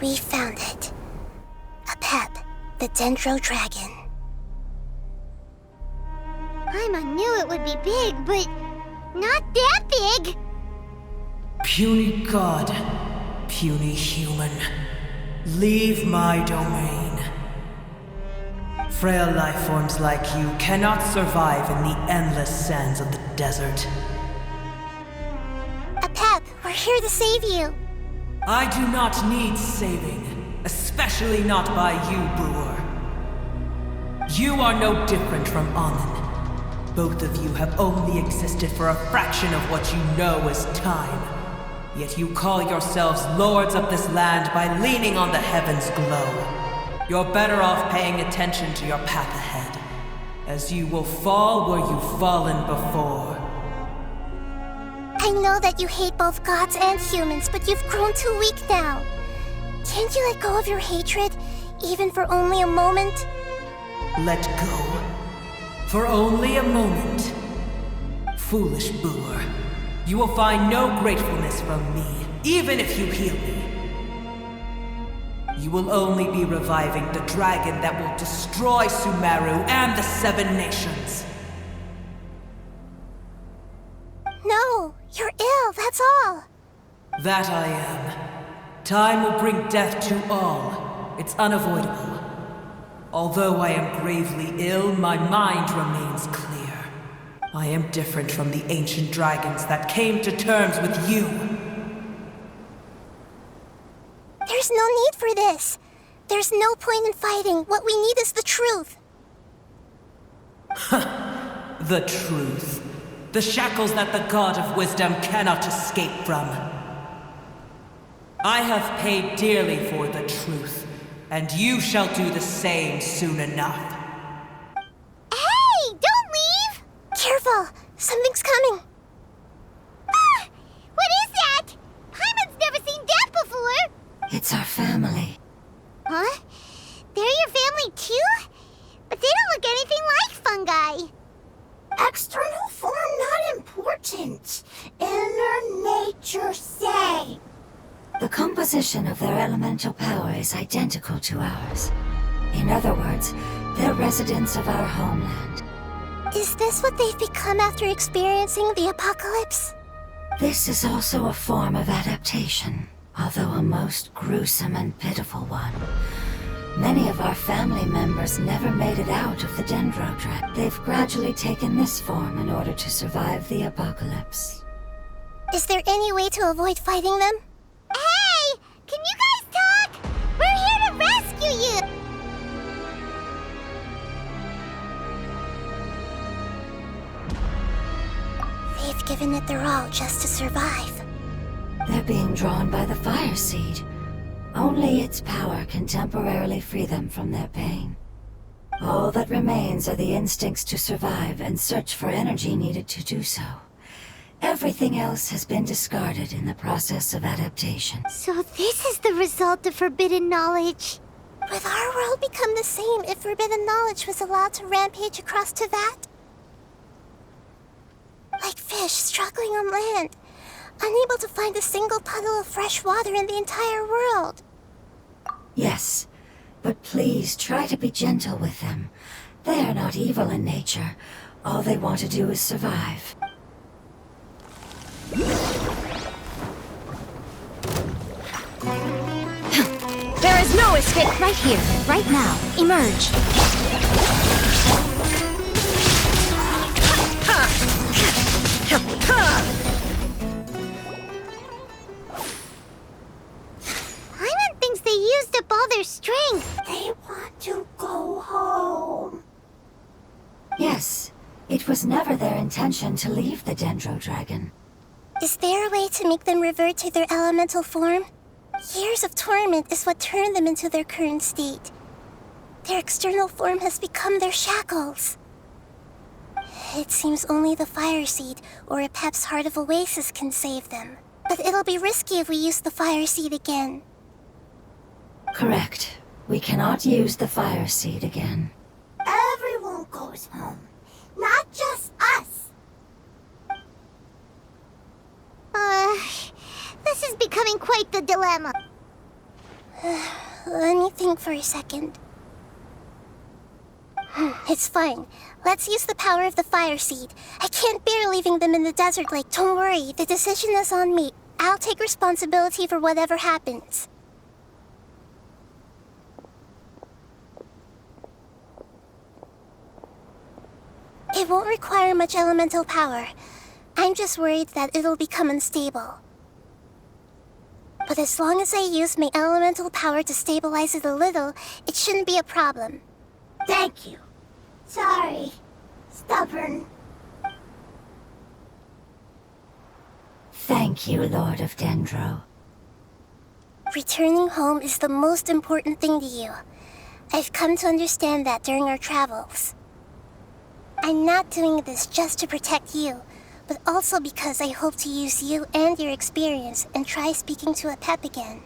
We found it. Apep, the Dendro Dragon. Paimon knew it would be big, but not that big! Puny god, puny human, leave my domain. Frail life forms like you cannot survive in the endless sands of the desert. Apep, we're here to save you. I do not need saving, especially not by you, Brewer. You are no different from Amun. Both of you have only existed for a fraction of what you know as time. Yet you call yourselves lords of this land by leaning on the heavens' glow. You're better off paying attention to your path ahead, as you will fall where you've fallen before. I know that you hate both gods and humans, but you've grown too weak now. Can't you let go of your hatred, even for only a moment? Let go? For only a moment? Foolish Brewer. You will find no gratefulness from me, even if you heal me. You will only be reviving the dragon that will destroy Sumeru and the Seven Nations. No, you're ill, that's all. That I am. Time will bring death to all. It's unavoidable. Although I am gravely ill, my mind remains clear. I am different from the ancient dragons that came to terms with you. There's no need for this. There's no point in fighting. What we need is the truth. The truth. The shackles that the God of Wisdom cannot escape from. I have paid dearly for the truth, and you shall do the same soon enough. Hey, don't leave! Careful! Something's coming! Ah! What is that? Paimon's never seen that before! It's our family. Huh? They're your family too? But they don't look anything like fungi. External form not important. Inner nature say. The composition of their elemental power is identical to ours. In other words, they're residents of our homeland. Is this what they've become after experiencing the apocalypse? This is also a form of adaptation, although a most gruesome and pitiful one. Many of our family members never made it out of the Dendro Dragon. They've gradually taken this form in order to survive the apocalypse. Is there any way to avoid fighting them? Hey! Can you guys talk? We're here to rescue you! They've given it their all just to survive. They're being drawn by the fire seed. Only its power can temporarily free them from their pain. All that remains are the instincts to survive and search for energy needed to do so. Everything else has been discarded in the process of adaptation. So this is the result of forbidden knowledge. Would our world become the same if forbidden knowledge was allowed to rampage across Teyvat? Like fish struggling on land, unable to find a single puddle of fresh water in the entire world. Yes, but please try to be gentle with them. They are not evil in nature. All they want to do is survive. There is no escape! Right here, right now. Emerge! Paimon thinks they used up all their strength. They want to go home. Yes, it was never their intention to leave the Dendro Dragon. Is there a way to make them revert to their elemental form? Years of torment is what turned them into their current state. Their external form has become their shackles. It seems only the Fire Seed or Apep's Heart of Oasis can save them. But it'll be risky if we use the Fire Seed again. Correct. We cannot use the Fire Seed again. Everyone goes home. Not just us. This is becoming quite the dilemma. Let me think for a second. It's fine. Let's use the power of the fire seed. I can't bear leaving them in the desert like. Don't worry, the decision is on me. I'll take responsibility for whatever happens. It won't require much elemental power. I'm just worried that it'll become unstable. But as long as I use my elemental power to stabilize it a little, it shouldn't be a problem. Thank you. Sorry. Stubborn. Thank you, Lord of Dendro. Returning home is the most important thing to you. I've come to understand that during our travels. I'm not doing this just to protect you, but also because I hope to use you and your experience and try speaking to a pep again.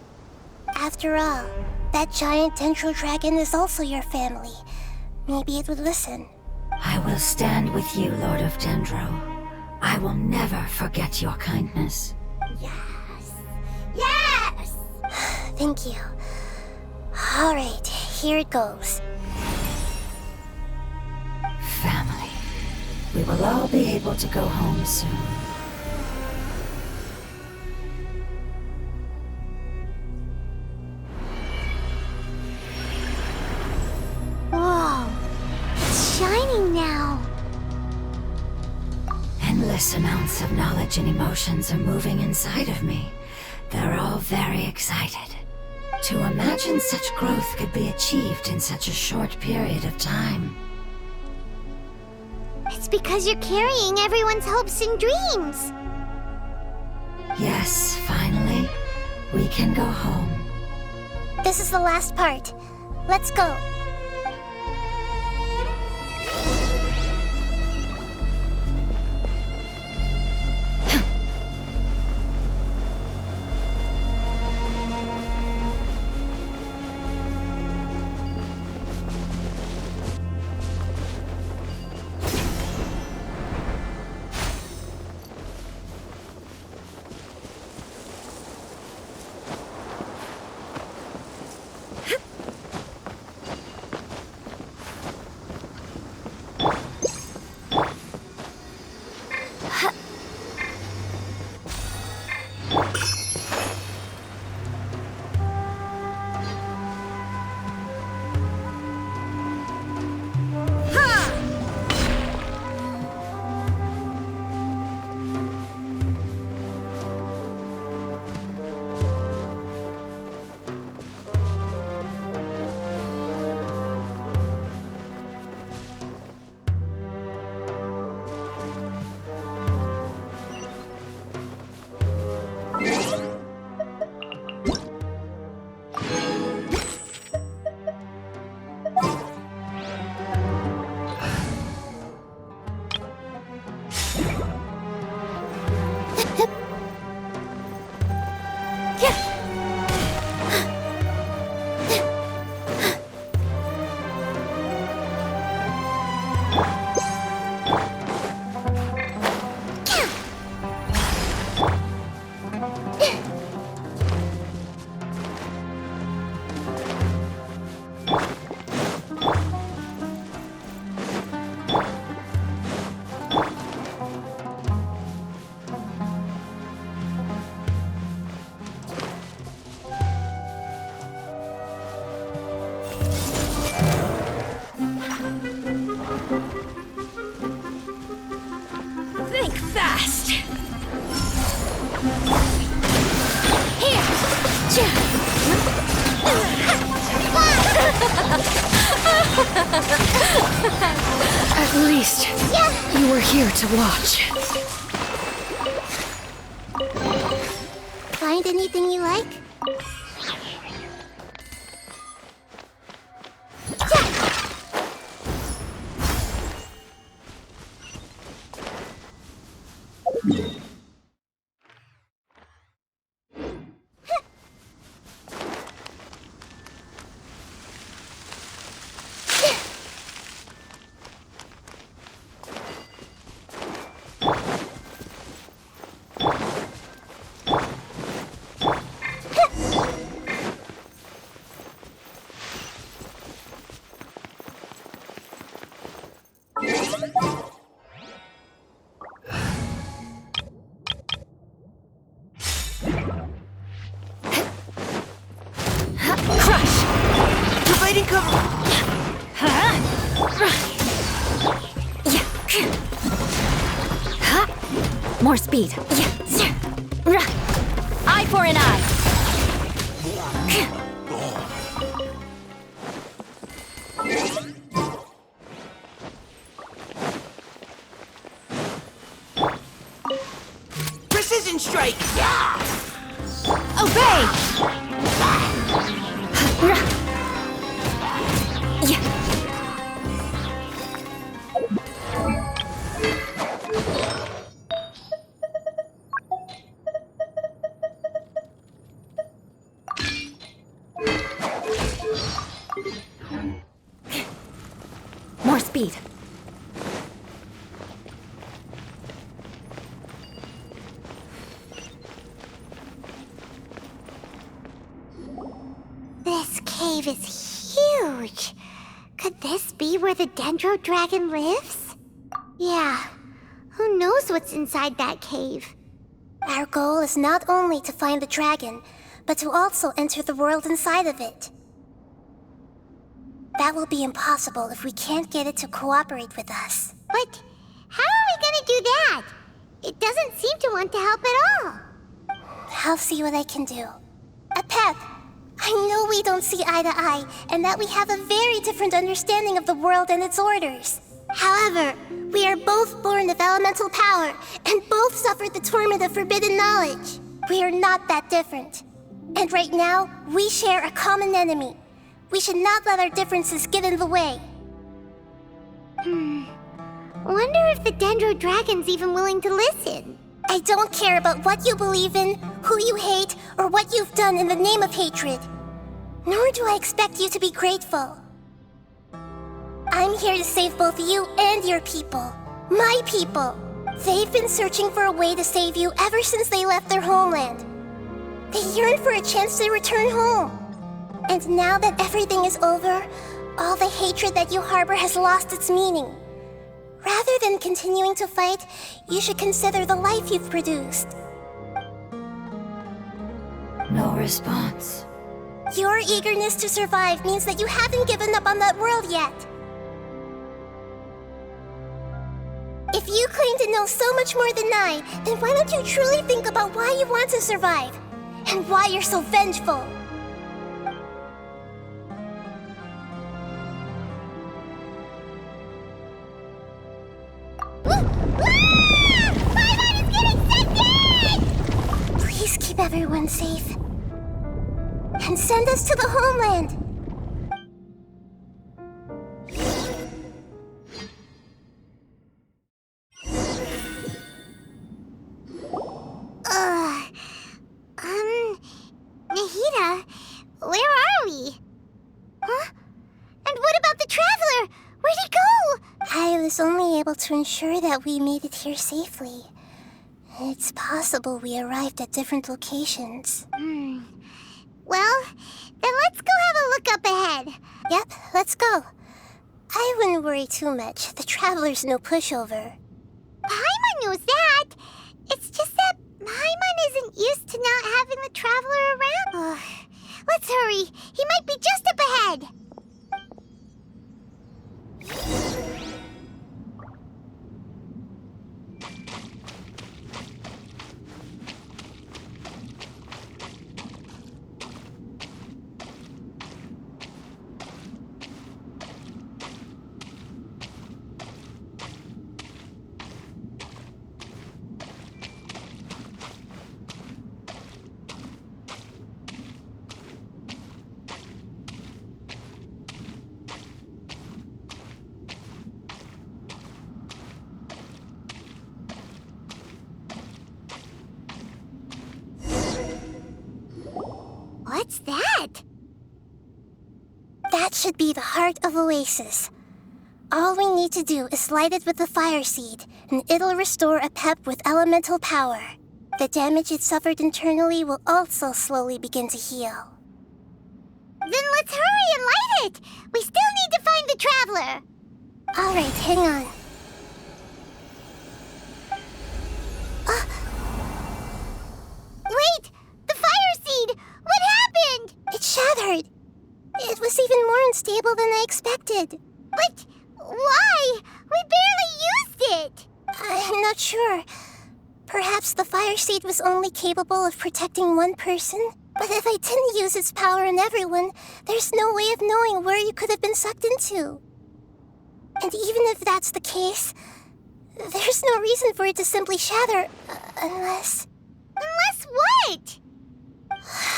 After all, that giant dendro dragon is also your family. Maybe it would listen. I will stand with you, Lord of Dendro. I will never forget your kindness. Yes. Yes! Thank you. Alright, here it goes. Family. We will all be able to go home soon. Whoa. It's shining now. Endless amounts of knowledge and emotions are moving inside of me. They're all very excited. To imagine such growth could be achieved in such a short period of time. It's because you're carrying everyone's hopes and dreams. Yes, finally, we can go home. This is the last part. Let's go. Think fast! Here! At least, you were here to watch. Find anything you like? Take a... More speed. Eye for an eye. Precision strike! Obey! More speed. This cave is huge. Could this be where the Dendro Dragon lives? Yeah. Who knows what's inside that cave? Our goal is not only to find the dragon, but to also enter the world inside of it. That will be impossible if we can't get it to cooperate with us. But how are we gonna do that? It doesn't seem to want to help at all. I'll see what I can do. Pep, I know we don't see eye to eye, and that we have a very different understanding of the world and its orders. However, we are both born of elemental power, and both suffered the torment of forbidden knowledge. We are not that different. And right now, we share a common enemy. We should not let our differences get in the way. Wonder if the Dendro Dragon's even willing to listen. I don't care about what you believe in, who you hate, or what you've done in the name of hatred. Nor do I expect you to be grateful. I'm here to save both you and your people. My people. They've been searching for a way to save you ever since they left their homeland. They yearn for a chance to return home. And now that everything is over, all the hatred that you harbor has lost its meaning. Rather than continuing to fight, you should consider the life you've produced. No response. Your eagerness to survive means that you haven't given up on that world yet. If you claim to know so much more than I, then why don't you truly think about why you want to survive? And why you're so vengeful? Please keep everyone safe. And send us to the homeland. Nahida, where are we? Huh? And what about the Traveler? Where'd he go? I was only able to ensure that we made it here safely. It's possible we arrived at different locations. Well, then let's go have a look up ahead. Yep, let's go. I wouldn't worry too much. The Traveler's no pushover. Paimon knows that. It's just that Paimon isn't used to not having the Traveler around. Let's hurry. He might be just up ahead. What's that? That should be the heart of Oasis. All we need to do is light it with the fire seed, and it'll restore a pep with elemental power. The damage it suffered internally will also slowly begin to heal. Then let's hurry and light it! We still need to find the Traveler! Alright, hang on. Wait! The fire seed! What happened? It shattered! It was even more stable than I expected. But why? We barely used it! I'm not sure. Perhaps the fire seed was only capable of protecting one person? But if I didn't use its power on everyone, there's no way of knowing where you could have been sucked into. And even if that's the case, there's no reason for it to simply shatter, unless... Unless what?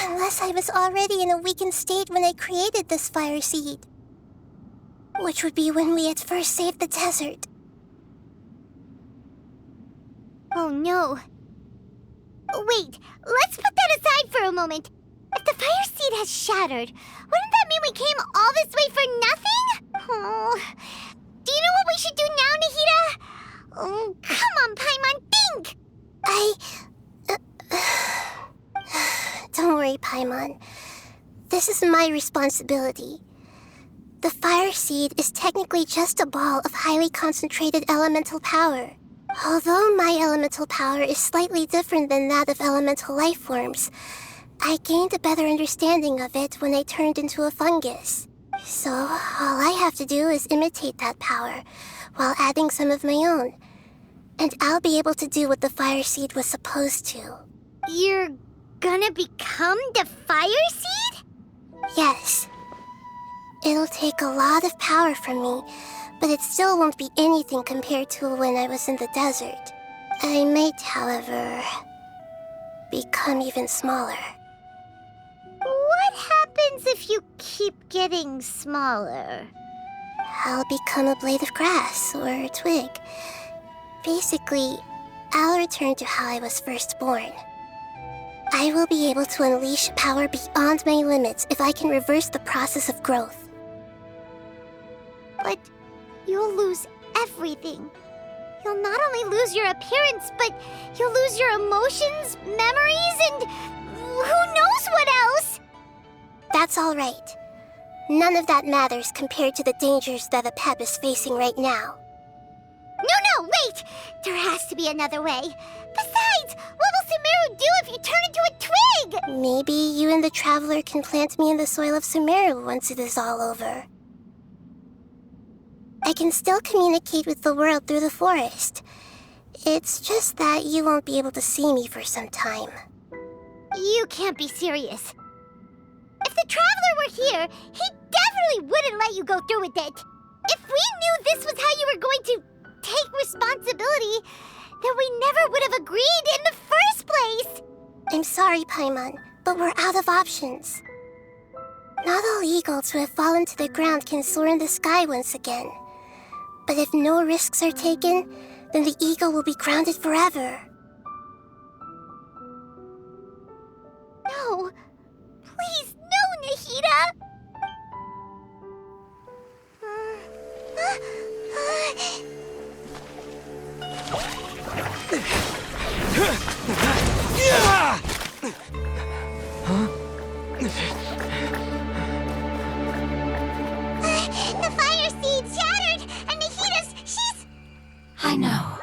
Unless I was already in a weakened state when I created this fire seed. Which would be when we had first saved the desert. Oh no. Wait, let's put that aside for a moment. If the fire seed has shattered, wouldn't that mean we came all this way for nothing? Oh. Do you know what we should do now, Nahida? Oh, come on, Paimon, think! Don't worry, Paimon. This is my responsibility. The fire seed is technically just a ball of highly concentrated elemental power. Although my elemental power is slightly different than that of elemental life forms, I gained a better understanding of it when I turned into a fungus. So, all I have to do is imitate that power, while adding some of my own. And I'll be able to do what the fire seed was supposed to. You're gonna become the fire seed? Yes. It'll take a lot of power from me, but it still won't be anything compared to when I was in the desert. I might, however, become even smaller. What happens if you keep getting smaller? I'll become a blade of grass or a twig. Basically, I'll return to how I was first born. I will be able to unleash power beyond my limits if I can reverse the process of growth. But you'll lose everything. You'll not only lose your appearance, but you'll lose your emotions, memories, and who knows what else? That's all right. None of that matters compared to the dangers that a pep is facing right now. No, wait! There has to be another way. Besides, what will Sumeru do if you turn into a twig? Maybe you and the Traveler can plant me in the soil of Sumeru once it is all over. I can still communicate with the world through the forest. It's just that you won't be able to see me for some time. You can't be serious. If the Traveler were here, he definitely wouldn't let you go through with it. If we knew this was how you were going to take responsibility, then we never would have agreed in the first place. I'm sorry, Paimon, but we're out of options. Not all eagles who have fallen to the ground can soar in the sky once again. But if no risks are taken, then the eagle will be grounded forever. No. Please, no, Nahida! The fire seed shattered, and she's... I know.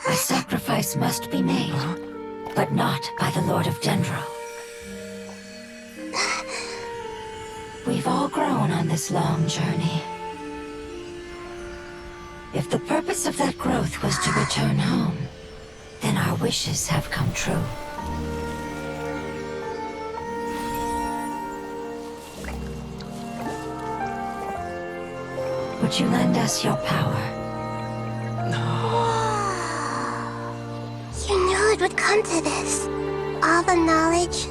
A sacrifice must be made, but not by the Lord of Dendro. We've all grown on this long journey. If the purpose of that growth was to return home, then our wishes have come true. Would you lend us your power? You knew it would come to this. All the knowledge,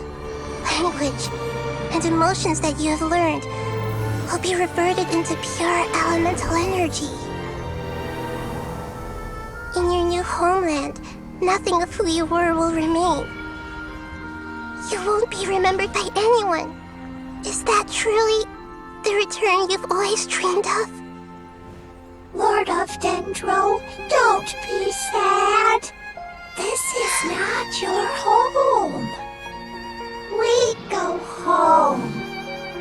language, and emotions that you have learned will be reverted into pure elemental energy. In your new homeland, nothing of who you were will remain. You won't be remembered by anyone. Is that truly the return you've always dreamed of? Lord of Dendro, don't be sad. This is not your home. We go home.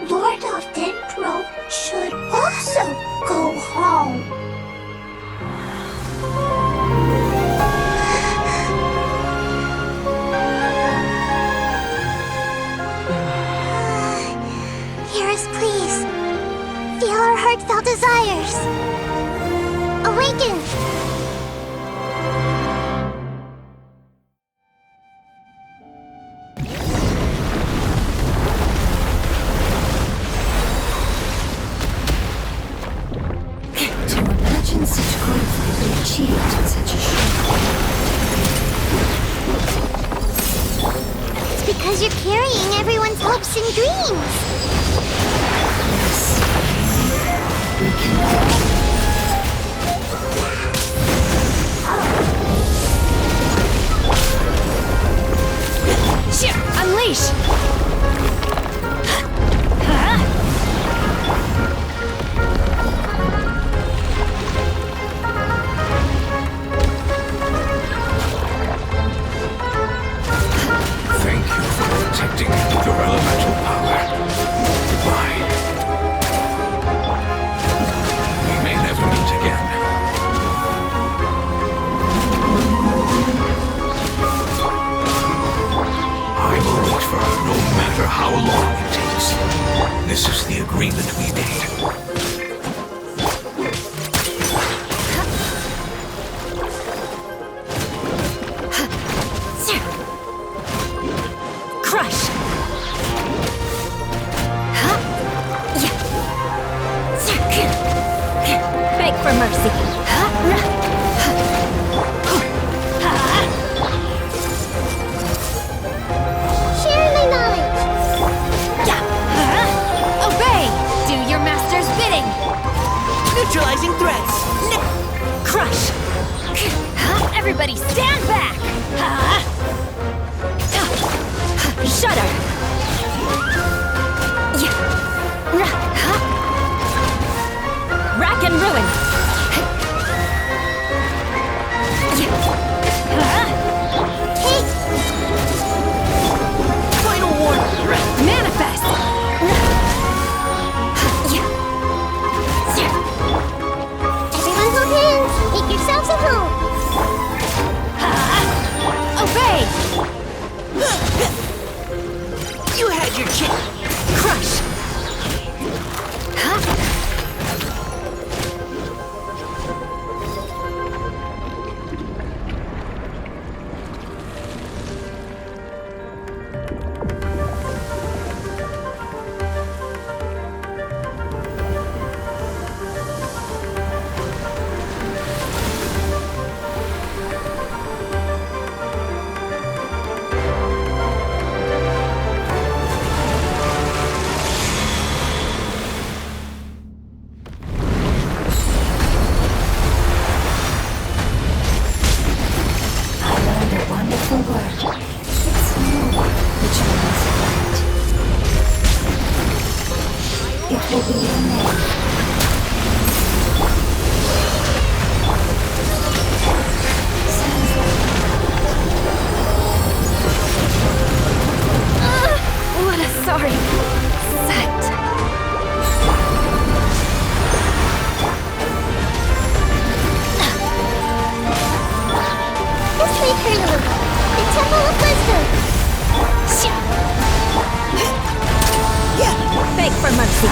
Lord of Dendro should also go home. Hear us, please. Feel our you're carrying everyone's hopes and dreams. We can Shit! Unleash! Thank you for protecting your elemental power. Goodbye. We may never meet again. I will wait for her no matter how long it takes. This is the agreement we made. Crush! Beg for mercy. Share my knowledge. Obey! Do your master's bidding! Neutralizing threats! Crush! Everybody stand back! Shudder! Rack and ruin! Final warning! Manifest! Everyone hold hands. Make yourselves at home. Obey! You had your chance! Crush! What a sorry sight. This may hurt a little. The Temple of Wisdom. Beg for mercy.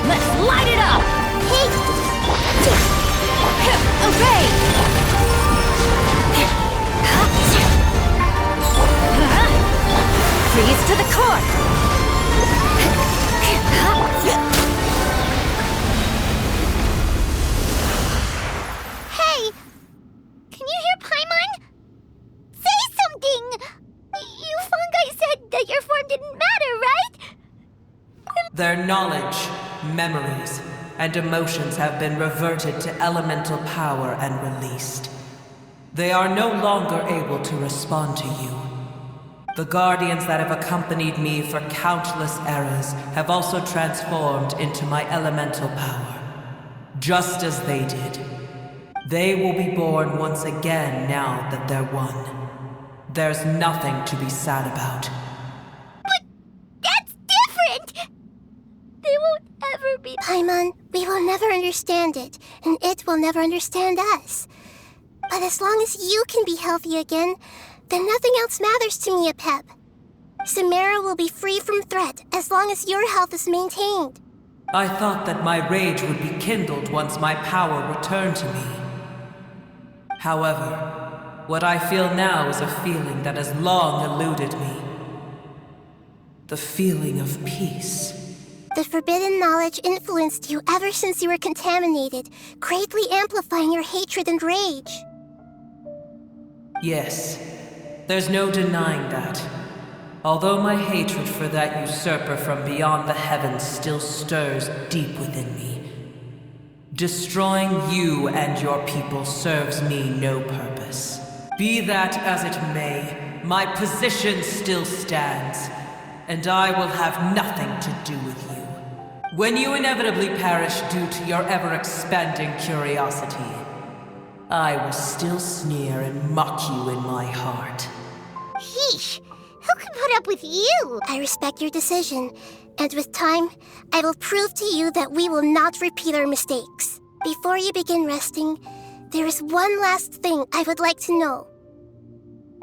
Let's light it up! Hey, Obey! Freeze to the core! hey! Can you hear Paimon? Say something! You fungi said that your form didn't matter, right? Their knowledge, memories, and emotions have been reverted to elemental power and released. They are no longer able to respond to you. The guardians that have accompanied me for countless eras have also transformed into my elemental power, just as they did. They will be born once again now that they're one. There's nothing to be sad about. But that's different! They won't ever be... Paimon, we will never understand it, and it will never understand us. But as long as you can be healthy again, then nothing else matters to me, Apep. Samara will be free from threat as long as your health is maintained. I thought that my rage would be kindled once my power returned to me. However, what I feel now is a feeling that has long eluded me. The feeling of peace. The forbidden knowledge influenced you ever since you were contaminated, greatly amplifying your hatred and rage. Yes, There's no denying that. Although my hatred for that usurper from beyond the heavens still stirs deep within me, destroying you and your people serves me no purpose. Be that as it may, my position still stands, and I will have nothing to do with you. When you inevitably perish due to your ever-expanding curiosity, I will still sneer and mock you in my heart. Heesh! Who can put up with you? I respect your decision, and with time, I will prove to you that we will not repeat our mistakes. Before you begin resting, there is one last thing I would like to know.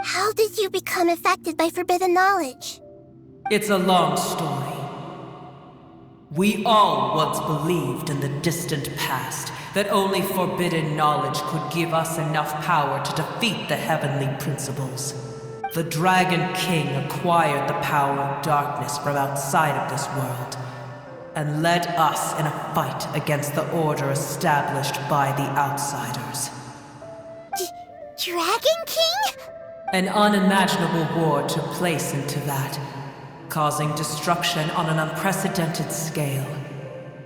How did you become affected by forbidden knowledge? It's a long story. We all once believed in the distant past that only forbidden knowledge could give us enough power to defeat the heavenly principles. The Dragon King acquired the power of darkness from outside of this world, and led us in a fight against the order established by the outsiders. Dragon King? An unimaginable war took place into that, causing destruction on an unprecedented scale.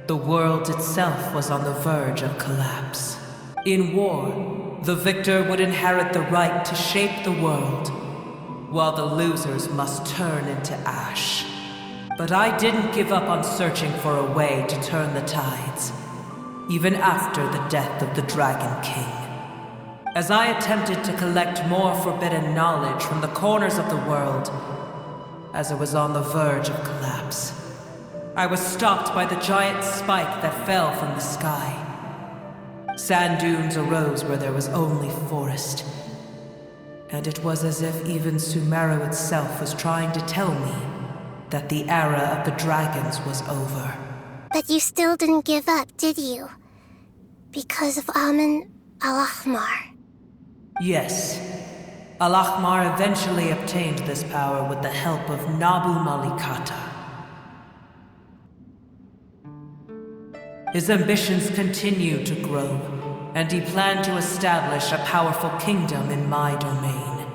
The world itself was on the verge of collapse. In war, the victor would inherit the right to shape the world, while the losers must turn into ash. But I didn't give up on searching for a way to turn the tides, even after the death of the Dragon King. As I attempted to collect more forbidden knowledge from the corners of the world, as it was on the verge of collapse, I was stopped by the giant spike that fell from the sky. Sand dunes arose where there was only forest, and it was as if even Sumeru itself was trying to tell me that the era of the dragons was over. But you still didn't give up, did you? Because of Amun Al-Ahmar. Yes. Al-Ahmar eventually obtained this power with the help of Nabu Malikata. His ambitions continued to grow, and he planned to establish a powerful kingdom in my domain.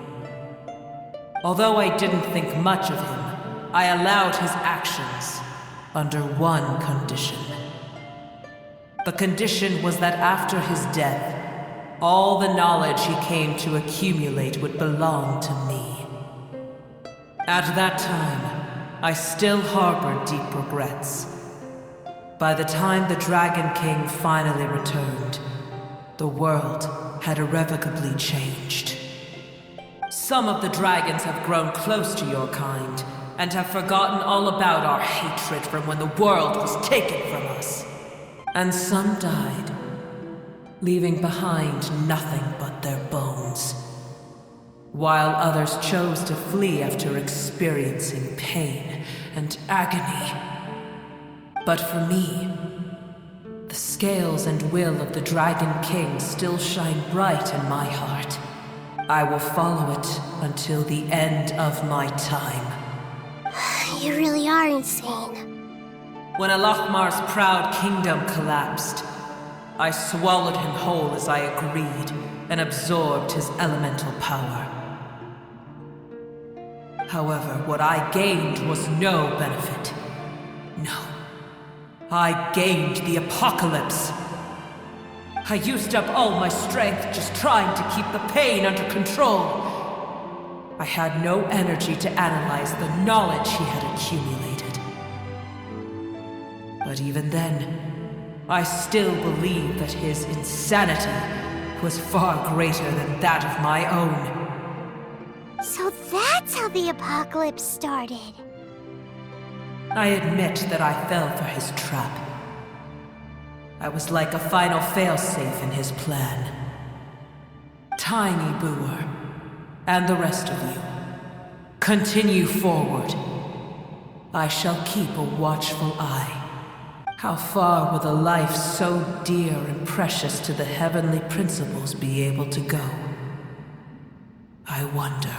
Although I didn't think much of him, I allowed his actions under one condition. The condition was that after his death, all the knowledge he came to accumulate would belong to me. At that time, I still harbored deep regrets. By the time the Dragon King finally returned, the world had irrevocably changed. Some of the dragons have grown close to your kind, and have forgotten all about our hatred from when the world was taken from us. And some died, leaving behind nothing but their bones, while others chose to flee after experiencing pain and agony. But for me, the scales and will of the Dragon King still shine bright in my heart. I will follow it until the end of my time. You really are insane. When Al-Ahmar's proud kingdom collapsed, I swallowed him whole as I agreed and absorbed his elemental power. However, what I gained was no benefit. No. I gained the apocalypse. I used up all my strength just trying to keep the pain under control. I had no energy to analyze the knowledge he had accumulated. But even then, I still believed that his insanity was far greater than that of my own. So that's how the apocalypse started. I admit that I fell for his trap. I was like a final failsafe in his plan. Tiny Boer, and the rest of you, continue forward. I shall keep a watchful eye. How far will a life so dear and precious to the heavenly principles be able to go? I wonder.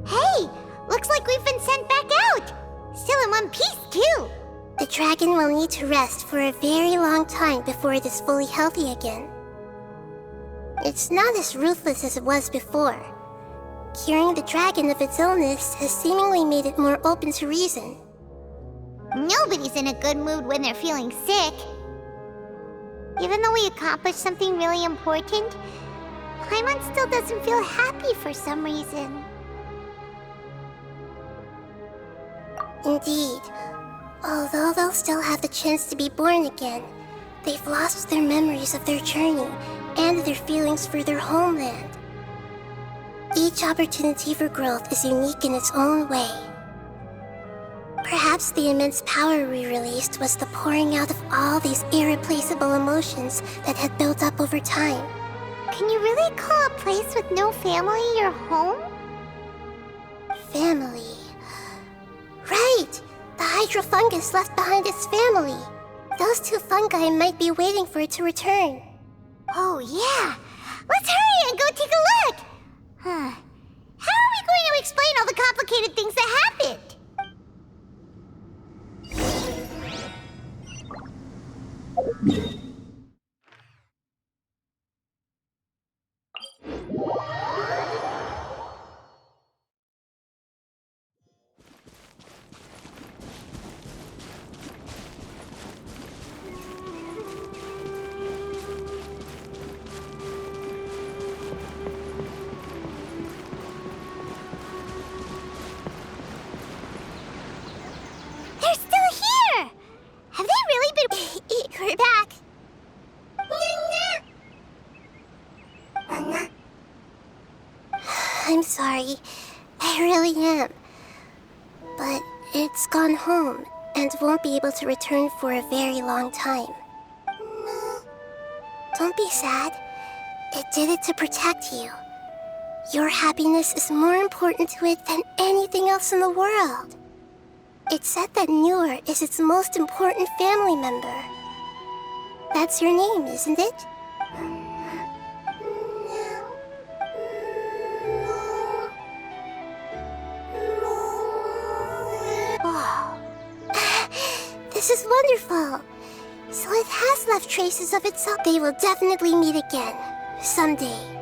Hey! Looks like we've been sent back out! Still in one piece, too! The dragon will need to rest for a very long time before it is fully healthy again. It's not as ruthless as it was before. Curing the dragon of its illness has seemingly made it more open to reason. Nobody's in a good mood when they're feeling sick. Even though we accomplished something really important, Paimon still doesn't feel happy for some reason. Indeed. Although they'll still have the chance to be born again, they've lost their memories of their journey and their feelings for their homeland. Each opportunity for growth is unique in its own way. Perhaps the immense power we released was the pouring out of all these irreplaceable emotions that had built up over time. Can you really call a place with no family your home? Family. Right! The hydrofungus left behind its family. Those two fungi might be waiting for it to return. Oh yeah! Let's hurry and go take a look! Huh. How are we going to explain all the complicated things that happened? They're still here! Have they really been... We're back. I'm sorry. I really am. But it's gone home and won't be able to return for a very long time. Don't be sad. It did it to protect you. Your happiness is more important to it than anything else in the world. It said that Newer is its most important family member. That's your name, isn't it? Oh. This is wonderful. So it has left traces of itself. They will definitely meet again, someday.